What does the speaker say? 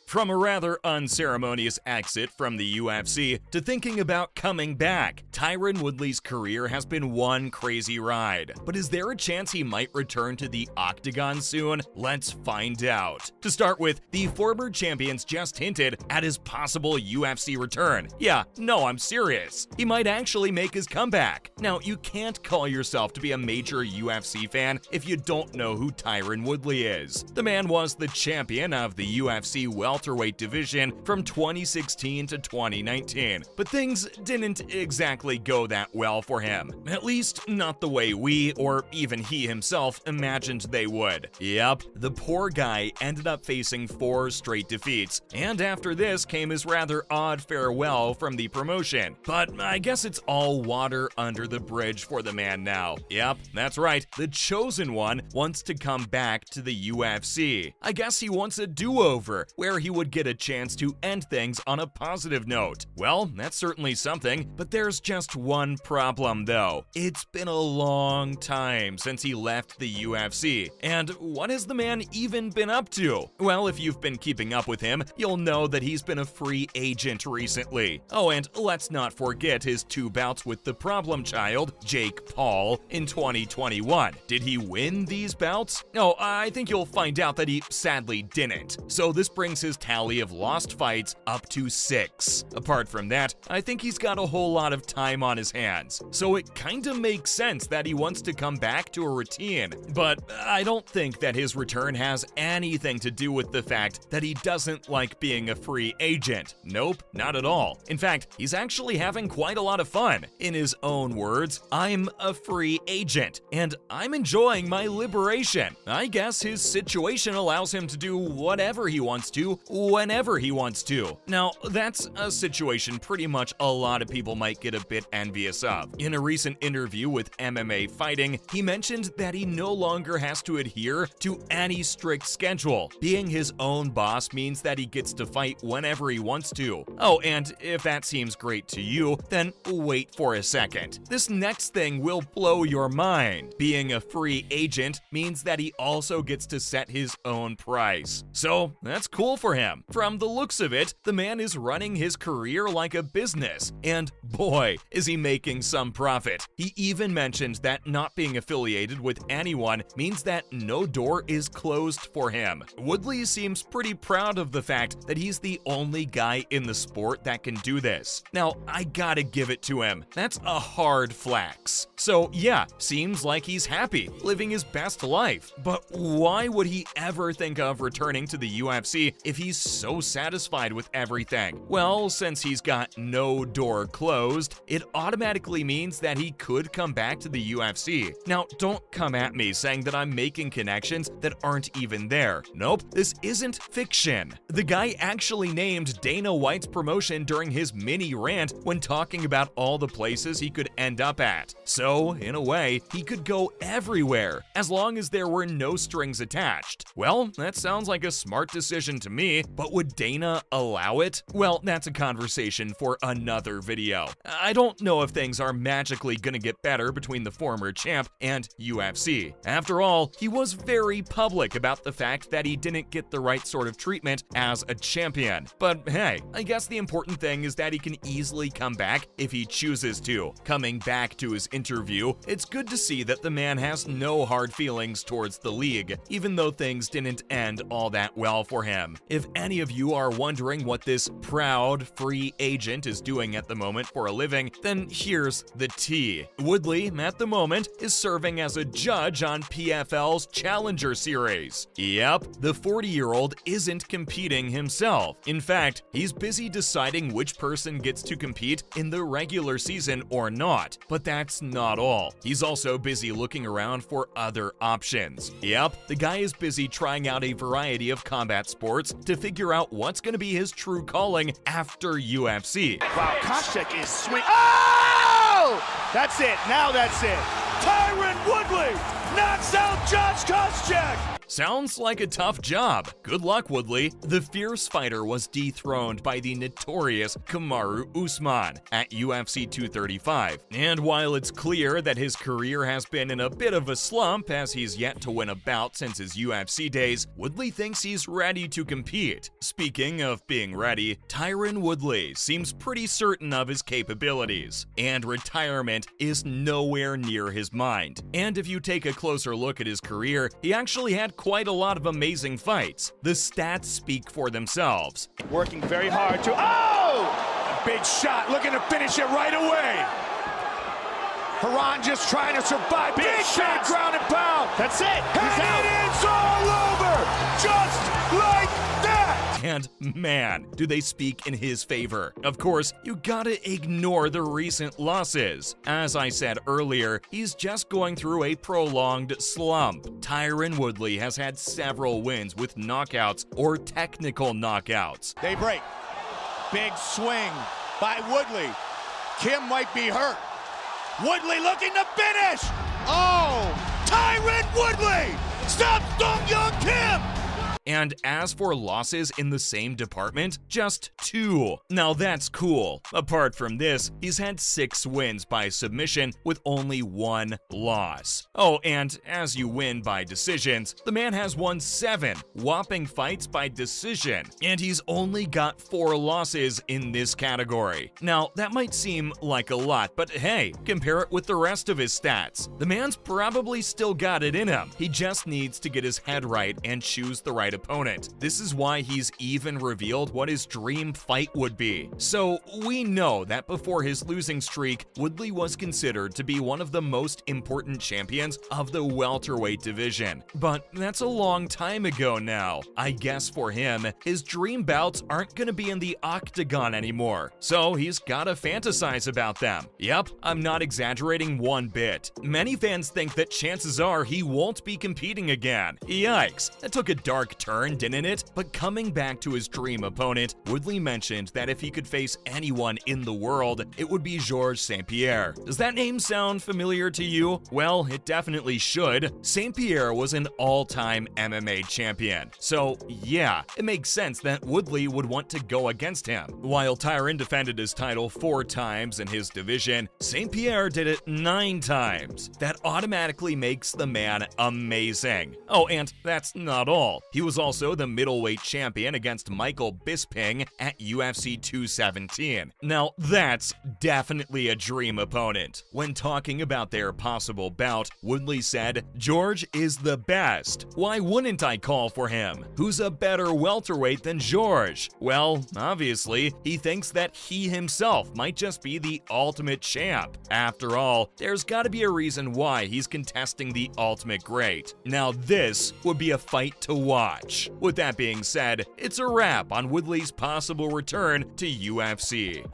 From a rather unceremonious exit from the UFC to thinking about coming back, Tyron Woodley's career has been one crazy ride. But is there a chance he might return to the octagon soon? Let's find out. To start with, the former champion's just hinted at his possible UFC return. Yeah, no, I'm serious. He might actually make his comeback. Now, you can't call yourself to be a major UFC fan if you don't know who Tyron Woodley is. The man was the champion of the UFC welterweight division from 2016 to 2019, but things didn't exactly go that well for him. At least, not the way we, or even he himself, imagined they would. Yep, the poor guy ended up facing 4 straight defeats, and after this came his rather odd farewell from the promotion. But I guess it's all water under the bridge for the man now. Yep, that's right, the chosen one wants to come back to the UFC. I guess he wants a do-over, where he would get a chance to end things on a positive note. Well, that's certainly something, but there's just one problem though. It's been a long time since he left the UFC, and what has the man even been up to? Well, if you've been keeping up with him, you'll know that he's been a free agent recently. Oh, and let's not forget his 2 bouts with the problem child, Jake Paul, in 2021. Did he win these bouts? No, I think you'll find out that he sadly didn't. So this brings his tally of lost fights up to 6. Apart from that, I think he's got a whole lot of time on his hands. So it kinda makes sense that he wants to come back to a routine. But I don't think that his return has anything to do with the fact that he doesn't like being a free agent. Nope, not at all. In fact, he's actually having quite a lot of fun. In his own words, "I'm a free agent, and I'm enjoying my liberation." I guess his situation allows him to do whatever he wants to, whenever he wants to. Now, that's a situation pretty much a lot of people might get a bit envious of. In a recent interview with MMA Fighting, he mentioned that he no longer has to adhere to any strict schedule. Being his own boss means that he gets to fight whenever he wants to. Oh, and if that seems great to you, then wait for a second. This next thing will blow your mind. Being a free agent means that he also gets to set his own price. So, that's cool for him. From the looks of it, the man is running his career like a business, and boy, is he making some profit. He even mentioned that not being affiliated with anyone means that no door is closed for him. Woodley seems pretty proud of the fact that he's the only guy in the sport that can do this. Now, I gotta give it to him. That's a hard flex. So yeah, seems like he's happy, living his best life. But why would he ever think of returning to the UFC if he's so satisfied with everything? Well, since he's got no door closed, it automatically means that he could come back to the UFC. Now, don't come at me saying that I'm making connections that aren't even there. Nope, this isn't fiction. The guy actually named Dana White's promotion during his mini rant when talking about all the places he could end up at. So, in a way, he could go everywhere, as long as there were no strings attached. Well, that sounds like a smart decision to me, but would Dana allow it? Well, that's a conversation for another video. I don't know if things are magically gonna get better between the former champ and UFC. After all, he was very public about the fact that he didn't get the right sort of treatment as a champion. But hey, I guess the important thing is that he can easily come back if he chooses to. Coming back to his interview, it's good to see that the man has no hard feelings towards the league, even though things didn't end all that well for him. If any of you are wondering what this proud free agent is doing at the moment for a living, then here's the tea. Woodley, at the moment, is serving as a judge on PFL's Challenger Series. Yep, the 40-year-old isn't competing himself. In fact, he's busy deciding which person gets to compete in the regular season or not. But that's not all. He's also busy looking around for other options. Yep, the guy is busy trying out a variety of combat sports to figure out what's going to be his true calling after UFC. Wow, Koscheck is swing. Oh! That's it. Now that's it. Tyron Woodley knocks out Josh Koscheck. Sounds like a tough job. Good luck, Woodley. The fierce fighter was dethroned by the notorious Kamaru Usman at UFC 235. And while it's clear that his career has been in a bit of a slump as he's yet to win a bout since his UFC days, Woodley thinks he's ready to compete. Speaking of being ready, Tyron Woodley seems pretty certain of his capabilities, and retirement is nowhere near his mind. And if you take a closer look at his career, he actually had quite a lot of amazing fights. The stats speak for themselves. Working very hard to, a big shot, looking to finish it right away. Haran just trying to survive. Big shot, ground and pound. That's it. And it's all over, just like that. And man, do they speak in his favor. Of course, you gotta ignore the recent losses. As I said earlier, he's just going through a prolonged slump. Tyron Woodley has had several wins with knockouts or technical knockouts. They break. Big swing by Woodley. Kim might be hurt. Woodley looking to finish. Oh, Tyron Woodley stops Dong Young Kim. And as for losses in the same department, just 2. Now that's cool. Apart from this, he's had 6 wins by submission with only 1 loss. Oh, and as you win by decisions, the man has won 7 whopping fights by decision, and he's only got 4 losses in this category. Now, that might seem like a lot, but hey, compare it with the rest of his stats. The man's probably still got it in him. He just needs to get his head right and choose the right opponent. This is why he's even revealed what his dream fight would be. So we know that before his losing streak, Woodley was considered to be one of the most important champions of the welterweight division. But that's a long time ago now. I guess for him, his dream bouts aren't gonna be in the octagon anymore, so he's gotta fantasize about them. Yep, I'm not exaggerating one bit. Many fans think that chances are he won't be competing again. Yikes, that took a dark turn, didn't it? But coming back to his dream opponent, Woodley mentioned that if he could face anyone in the world, it would be Georges St-Pierre. Does that name sound familiar to you? Well, it definitely should. St-Pierre was an all-time MMA champion. So yeah, it makes sense that Woodley would want to go against him. While Tyron defended his title 4 times in his division, St-Pierre did it 9 times. That automatically makes the man amazing. Oh, and that's not all. He was also the middleweight champion against Michael Bisping at UFC 217. Now, that's definitely a dream opponent. When talking about their possible bout, Woodley said, "George is the best. Why wouldn't I call for him? Who's a better welterweight than George?" Well, obviously, he thinks that he himself might just be the ultimate champ. After all, there's gotta be a reason why he's contesting the ultimate great. Now, this would be a fight to watch. With that being said, it's a wrap on Woodley's possible return to UFC.